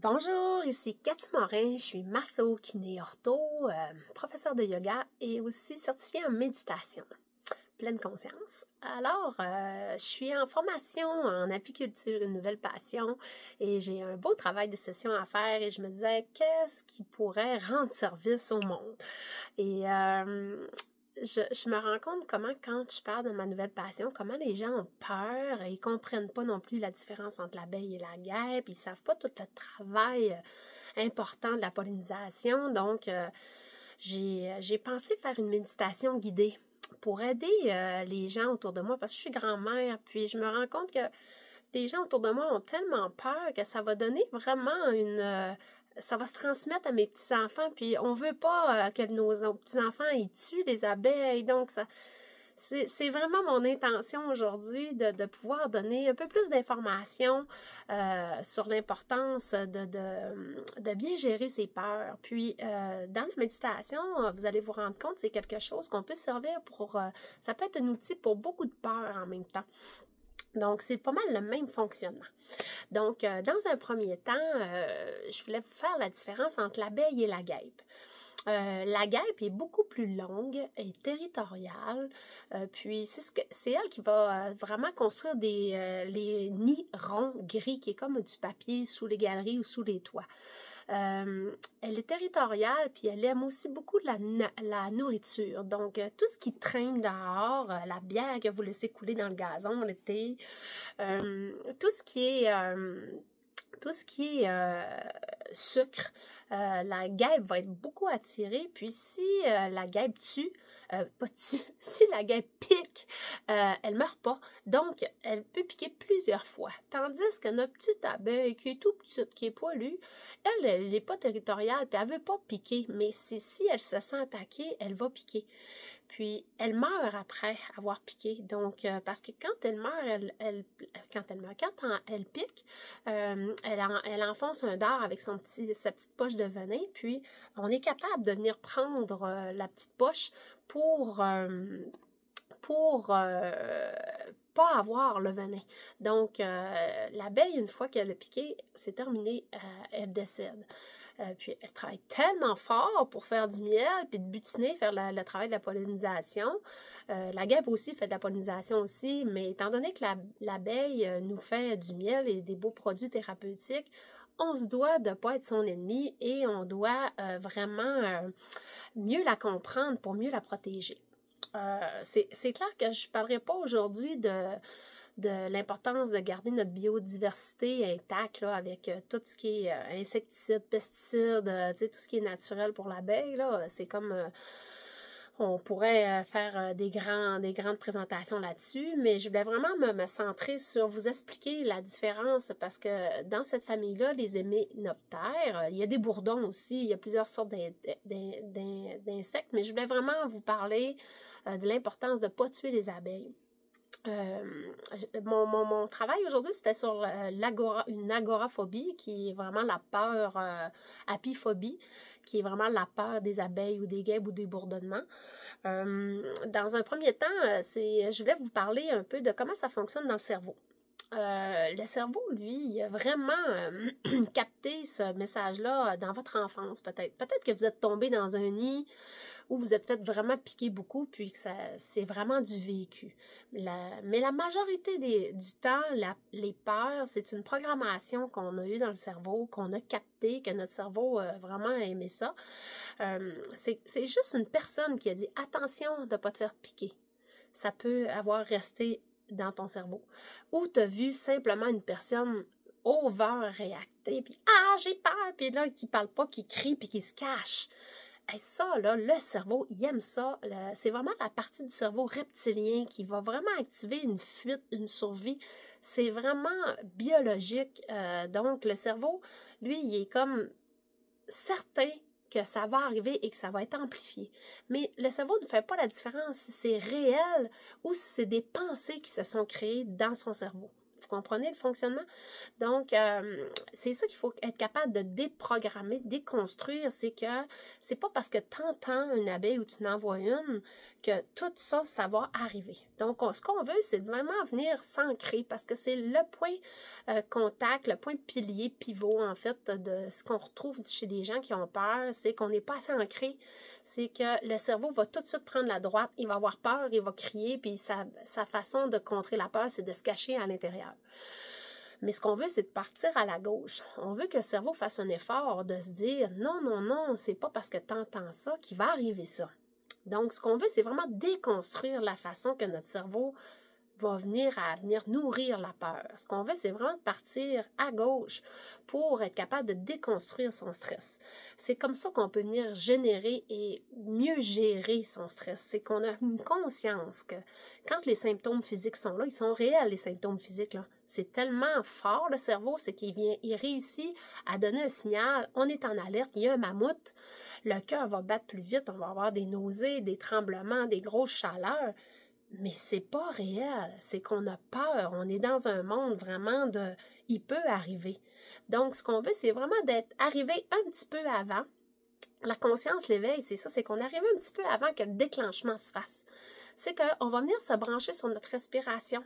Bonjour, ici Cathy Morin, je suis masso, kiné ortho, professeure de yoga et aussi certifiée en méditation, pleine conscience. Alors, je suis en formation en apiculture, une nouvelle passion, et j'ai un beau travail de session à faire et je me disais, qu'est-ce qui pourrait rendre service au monde? Et je me rends compte comment, quand je parle de ma nouvelle passion, comment les gens ont peur et ils comprennent pas non plus la différence entre l'abeille et la guêpe, ils savent pas tout le travail important de la pollinisation. Donc, j'ai pensé faire une méditation guidée pour aider les gens autour de moi, parce que je suis grand-mère, puis je me rends compte que les gens autour de moi ont tellement peur que ça va donner vraiment ça va se transmettre à mes petits-enfants, puis on veut pas que nos petits-enfants ils tuent les abeilles, donc c'est vraiment mon intention aujourd'hui de pouvoir donner un peu plus d'informations sur l'importance de bien gérer ses peurs. Puis, dans la méditation, vous allez vous rendre compte, c'est quelque chose qu'on peut servir pour... ça peut être un outil pour beaucoup de peurs en même temps. Donc, c'est pas mal le même fonctionnement. Donc, dans un premier temps, je voulais vous faire la différence entre l'abeille et la guêpe. La guêpe est beaucoup plus longue et territoriale, puis c'est elle qui va vraiment construire les nids ronds gris qui est comme du papier sous les galeries ou sous les toits. Elle est territoriale, puis elle aime aussi beaucoup la nourriture. Donc, tout ce qui traîne dehors, la bière que vous laissez couler dans le gazon l'été, tout ce qui est sucre, la guêpe va être beaucoup attirée. Puis si la guêpe si la guêpe pique, elle meurt pas. Donc, elle peut piquer plusieurs fois. Tandis que notre petite abeille, qui est tout petite, qui est poilue, elle n'est pas territoriale, puis elle veut pas piquer. Mais si elle se sent attaquée, elle va piquer. Puis, elle meurt après avoir piqué. Donc, parce que quand elle meurt, quand elle pique, elle enfonce un dard avec sa petite poche de venin. Puis, on est capable de venir prendre la petite poche pour pas avoir le venin. Donc, l'abeille, une fois qu'elle a piqué, c'est terminé, elle décède. Puis elle travaille tellement fort pour faire du miel, puis de butiner, faire le travail de la pollinisation. La guêpe aussi fait de la pollinisation aussi, mais étant donné que l'abeille nous fait du miel et des beaux produits thérapeutiques, on se doit de ne pas être son ennemi et on doit vraiment mieux la comprendre pour mieux la protéger. C'est clair que je ne parlerai pas aujourd'hui de l'importance de garder notre biodiversité intacte là, avec tout ce qui est insecticides, pesticides, tout ce qui est naturel pour l'abeille. C'est comme on pourrait faire des grandes présentations là-dessus, mais je voulais vraiment me centrer sur vous expliquer la différence parce que dans cette famille-là, les hyménoptères, il y a des bourdons aussi, il y a plusieurs sortes d'insectes, mais je voulais vraiment vous parler de l'importance de ne pas tuer les abeilles. Mon travail aujourd'hui, c'était sur une agoraphobie, qui est vraiment la peur, apiphobie, qui est vraiment la peur des abeilles ou des guêpes ou des bourdonnements. Dans un premier temps, je voulais vous parler un peu de comment ça fonctionne dans le cerveau. Le cerveau, lui, il a vraiment capté ce message-là dans votre enfance, peut-être. Peut-être que vous êtes tombé dans un nid où vous êtes fait vraiment piquer beaucoup, puis que c'est vraiment du vécu. Mais la majorité du temps, les peurs, c'est une programmation qu'on a eue dans le cerveau, qu'on a capté, que notre cerveau a vraiment aimé ça. C'est juste une personne qui a dit « Attention de ne pas te faire piquer ». Ça peut avoir resté dans ton cerveau. Ou tu as vu simplement une personne overréacter, puis « Ah, j'ai peur », puis là, qui parle pas, qui crie, puis qui se cache. Et ça, là, le cerveau, il aime ça. C'est vraiment la partie du cerveau reptilien qui va vraiment activer une fuite, une survie. C'est vraiment biologique. Donc, le cerveau, lui, il est comme certain que ça va arriver et que ça va être amplifié. Mais le cerveau ne fait pas la différence si c'est réel ou si c'est des pensées qui se sont créées dans son cerveau. Vous comprenez le fonctionnement? Donc, c'est ça qu'il faut être capable de déprogrammer, déconstruire. C'est que c'est pas parce que tu entends une abeille ou tu en vois une que tout ça, ça va arriver. Donc, ce qu'on veut, c'est vraiment venir s'ancrer parce que c'est le point contact, le point pilier, pivot, en fait, de ce qu'on retrouve chez des gens qui ont peur, c'est qu'on n'est pas assez ancré. C'est que le cerveau va tout de suite prendre la droite, il va avoir peur, il va crier, puis sa façon de contrer la peur, c'est de se cacher à l'intérieur. Mais ce qu'on veut, c'est de partir à la gauche. On veut que le cerveau fasse un effort de se dire « Non, non, non, c'est pas parce que tu entends ça qu'il va arriver ça. » Donc, ce qu'on veut, c'est vraiment déconstruire la façon que notre cerveau va venir nourrir la peur. Ce qu'on veut, c'est vraiment partir à gauche pour être capable de déconstruire son stress. C'est comme ça qu'on peut venir générer et mieux gérer son stress. C'est qu'on a une conscience que quand les symptômes physiques sont là, ils sont réels, les symptômes physiques, là. C'est tellement fort, le cerveau, c'est il réussit à donner un signal. On est en alerte, il y a un mammouth, le cœur va battre plus vite, on va avoir des nausées, des tremblements, des grosses chaleurs. Mais c'est pas réel, c'est qu'on a peur, on est dans un monde vraiment de « il peut arriver ». Donc, ce qu'on veut, c'est vraiment d'être arrivé un petit peu avant. La conscience, l'éveil, c'est ça, c'est qu'on arrive un petit peu avant que le déclenchement se fasse. C'est qu'on va venir se brancher sur notre respiration,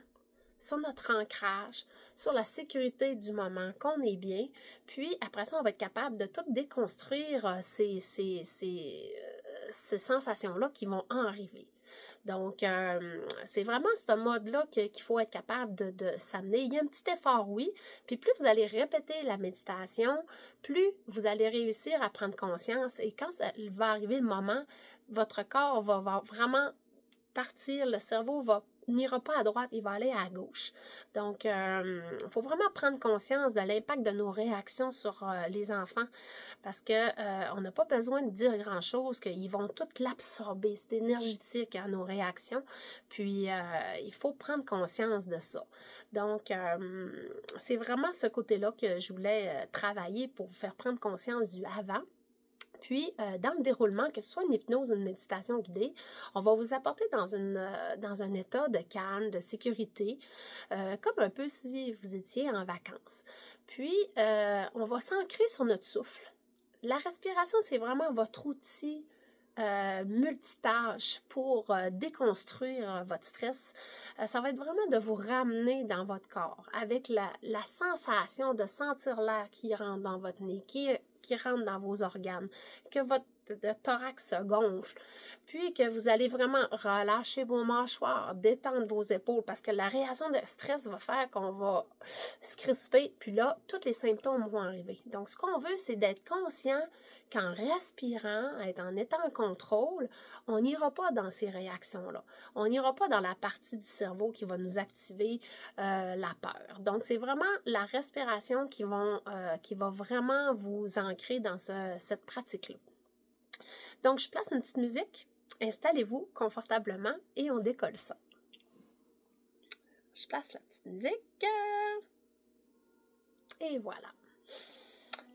sur notre ancrage, sur la sécurité du moment, qu'on est bien. Puis, après ça, on va être capable de tout déconstruire ces sensations-là qui vont en arriver. Donc, c'est vraiment ce mode-là qu'il faut être capable de s'amener. Il y a un petit effort, oui, puis plus vous allez répéter la méditation, plus vous allez réussir à prendre conscience et quand ça va arriver le moment, votre corps va vraiment partir, le cerveau n'ira pas à droite, il va aller à gauche. Donc, il faut vraiment prendre conscience de l'impact de nos réactions sur les enfants parce que on n'a pas besoin de dire grand-chose, qu'ils vont tout l'absorber. C'est énergétique, hein, nos réactions. Puis, il faut prendre conscience de ça. Donc, c'est vraiment ce côté-là que je voulais travailler pour vous faire prendre conscience du avant. Puis, dans le déroulement, que ce soit une hypnose ou une méditation guidée, on va vous apporter dans un état de calme, de sécurité, comme un peu si vous étiez en vacances. Puis, on va s'ancrer sur notre souffle. La respiration, c'est vraiment votre outil multitâche pour déconstruire votre stress. Ça va être vraiment de vous ramener dans votre corps avec la sensation de sentir l'air qui rentre dans votre nez, qui rentre dans vos organes, que votre thorax se gonfle, puis que vous allez vraiment relâcher vos mâchoires, détendre vos épaules, parce que la réaction de stress va faire qu'on va se crisper, puis là, tous les symptômes vont arriver. Donc, ce qu'on veut, c'est d'être conscient qu'en respirant, en étant en contrôle, on n'ira pas dans ces réactions-là. On n'ira pas dans la partie du cerveau qui va nous activer la peur. Donc, c'est vraiment la respiration qui va vraiment vous ancrer dans cette pratique-là. Donc, je place une petite musique. Installez-vous confortablement et on décolle ça. Je place la petite musique. Et voilà.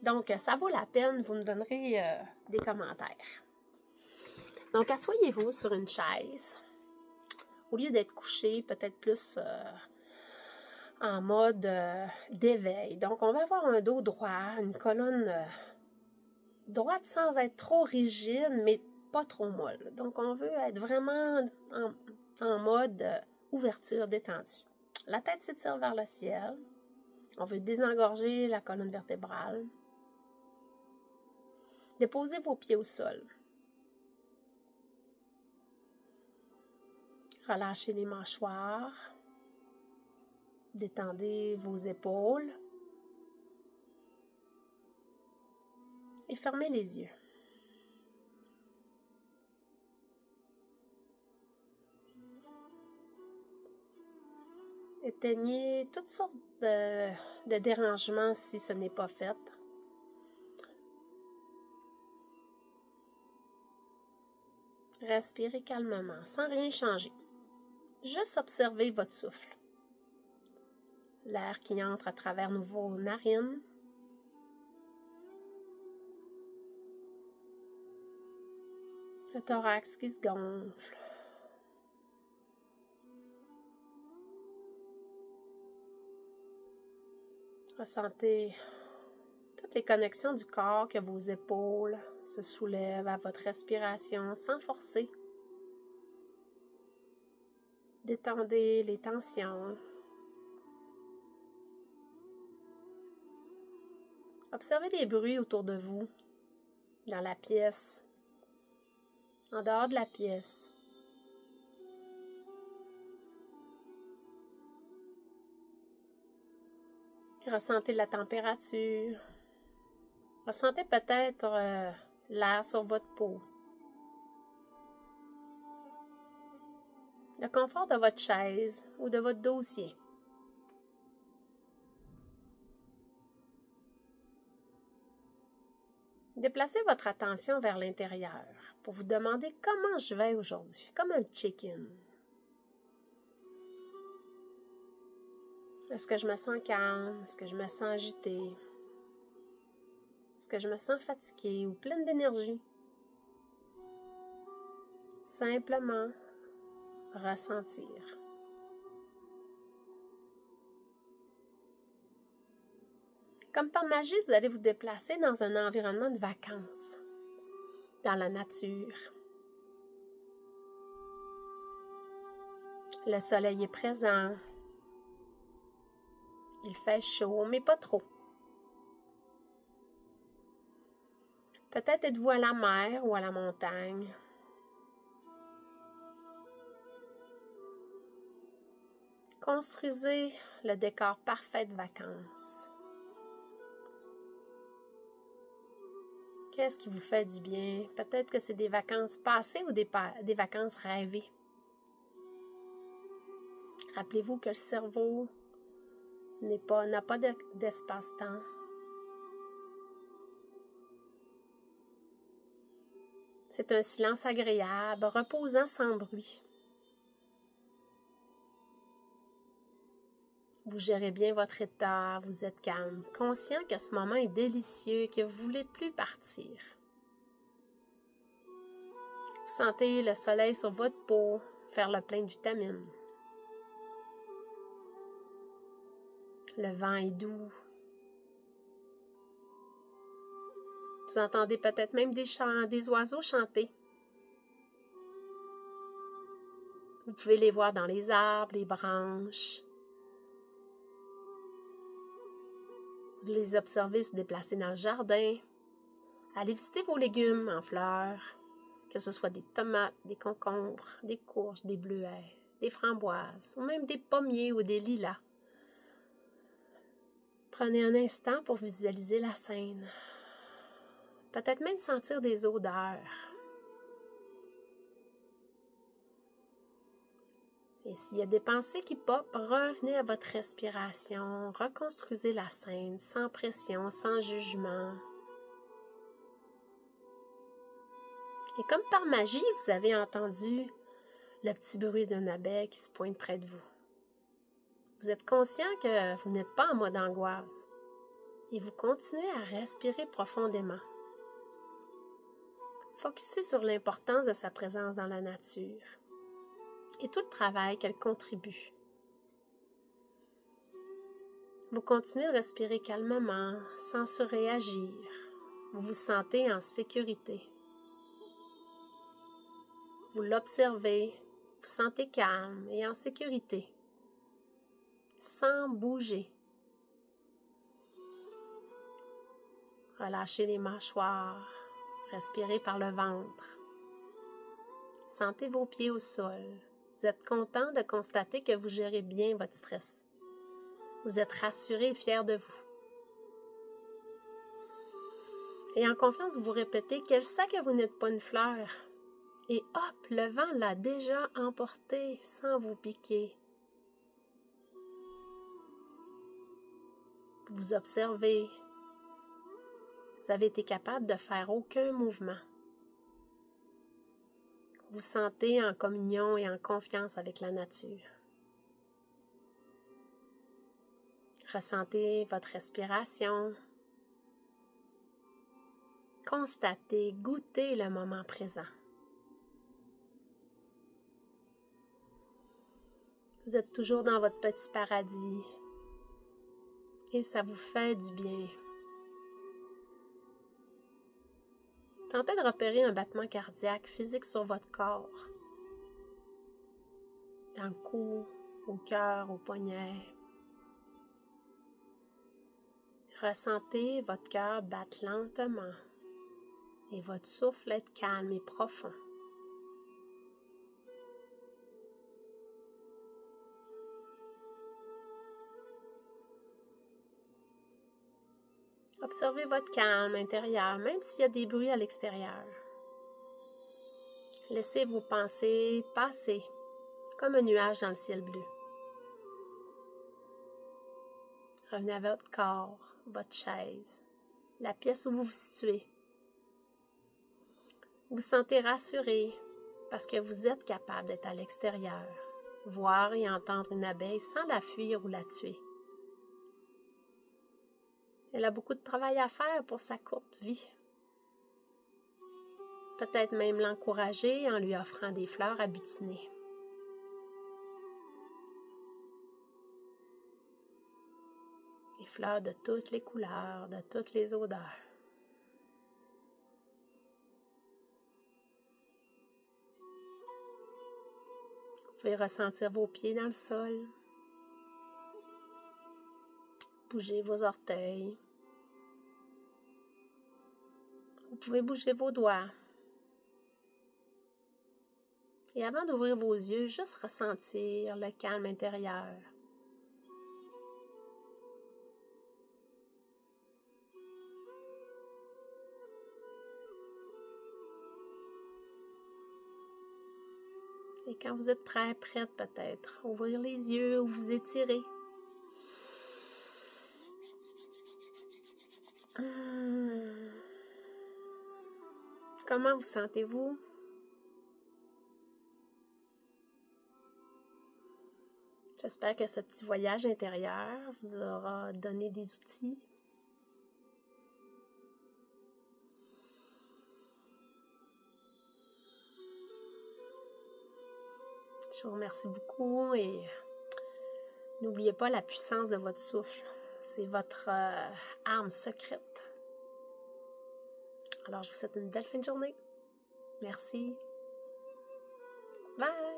Donc, ça vaut la peine. Vous me donnerez des commentaires. Donc, asseyez-vous sur une chaise. Au lieu d'être couché, peut-être plus en mode d'éveil. Donc, on va avoir un dos droit, une colonne droite sans être trop rigide, mais pas trop molle. Donc, on veut être vraiment en mode ouverture, détendue. La tête s'étire vers le ciel. On veut désengorger la colonne vertébrale. Déposez vos pieds au sol. Relâchez les mâchoires. Détendez vos épaules. Et fermez les yeux. Éteignez toutes sortes de dérangements si ce n'est pas fait. Respirez calmement, sans rien changer. Juste observez votre souffle. L'air qui entre à travers vos narines. Le thorax qui se gonfle. Ressentez toutes les connexions du corps, que vos épaules se soulèvent à votre respiration sans forcer. Détendez les tensions. Observez les bruits autour de vous, dans la pièce, en dehors de la pièce. Ressentez la température. Ressentez peut-être l'air sur votre peau. Le confort de votre chaise ou de votre dossier. Déplacez votre attention vers l'intérieur pour vous demander comment je vais aujourd'hui, comme un check-in. Est-ce que je me sens calme? Est-ce que je me sens agitée? Est-ce que je me sens fatiguée ou pleine d'énergie? Simplement ressentir. Comme par magie, vous allez vous déplacer dans un environnement de vacances, dans la nature. Le soleil est présent. Il fait chaud, mais pas trop. Peut-être êtes-vous à la mer ou à la montagne. Construisez le décor parfait de vacances. Qu'est-ce qui vous fait du bien? Peut-être que c'est des vacances passées ou des vacances rêvées. Rappelez-vous que le cerveau n'a pas d'espace-temps. C'est un silence agréable, reposant sans bruit. Vous gérez bien votre état, vous êtes calme, conscient que ce moment est délicieux, que vous ne voulez plus partir. Vous sentez le soleil sur votre peau, faire le plein de vitamines. Le vent est doux. Vous entendez peut-être même des oiseaux chanter. Vous pouvez les voir dans les arbres, les branches. Vous les observez se déplacer dans le jardin. Allez visiter vos légumes en fleurs, que ce soit des tomates, des concombres, des courges, des bleuets, des framboises, ou même des pommiers ou des lilas. Prenez un instant pour visualiser la scène. Peut-être même sentir des odeurs. Et s'il y a des pensées qui popent, revenez à votre respiration, reconstruisez la scène sans pression, sans jugement. Et comme par magie, vous avez entendu le petit bruit d'une abeille qui se pointe près de vous. Vous êtes conscient que vous n'êtes pas en mode angoisse et vous continuez à respirer profondément. Focussez sur l'importance de sa présence dans la nature et tout le travail qu'elle contribue. Vous continuez de respirer calmement, sans surréagir. Vous vous sentez en sécurité. Vous l'observez, vous sentez calme et en sécurité, sans bouger. Relâchez les mâchoires, respirez par le ventre. Sentez vos pieds au sol. Vous êtes content de constater que vous gérez bien votre stress. Vous êtes rassuré et fier de vous. Et en confiance, vous vous répétez qu'elle sait que vous n'êtes pas une fleur. Et hop, le vent l'a déjà emporté sans vous piquer. Vous observez. Vous avez été capable de faire aucun mouvement. Vous sentez en communion et en confiance avec la nature. Ressentez votre respiration. Constatez, goûtez le moment présent. Vous êtes toujours dans votre petit paradis et ça vous fait du bien. Tentez de repérer un battement cardiaque physique sur votre corps, dans le cou, au cœur, au poignet. Ressentez votre cœur battre lentement et votre souffle être calme et profond. Observez votre calme intérieur, même s'il y a des bruits à l'extérieur. Laissez vos pensées passer, comme un nuage dans le ciel bleu. Revenez à votre corps, votre chaise, la pièce où vous vous situez. Vous vous sentez rassuré parce que vous êtes capable d'être à l'extérieur, voir et entendre une abeille sans la fuir ou la tuer. Elle a beaucoup de travail à faire pour sa courte vie. Peut-être même l'encourager en lui offrant des fleurs à butiner. Des fleurs de toutes les couleurs, de toutes les odeurs. Vous pouvez ressentir vos pieds dans le sol. Bougez vos orteils. Vous pouvez bouger vos doigts. Et avant d'ouvrir vos yeux, juste ressentir le calme intérieur. Et quand vous êtes prêt, prête peut-être, ouvrir les yeux ou vous étirer. Comment vous sentez-vous? J'espère que ce petit voyage intérieur vous aura donné des outils. Je vous remercie beaucoup et n'oubliez pas la puissance de votre souffle. C'est votre arme secrète. Alors, je vous souhaite une belle fin de journée. Merci. Bye!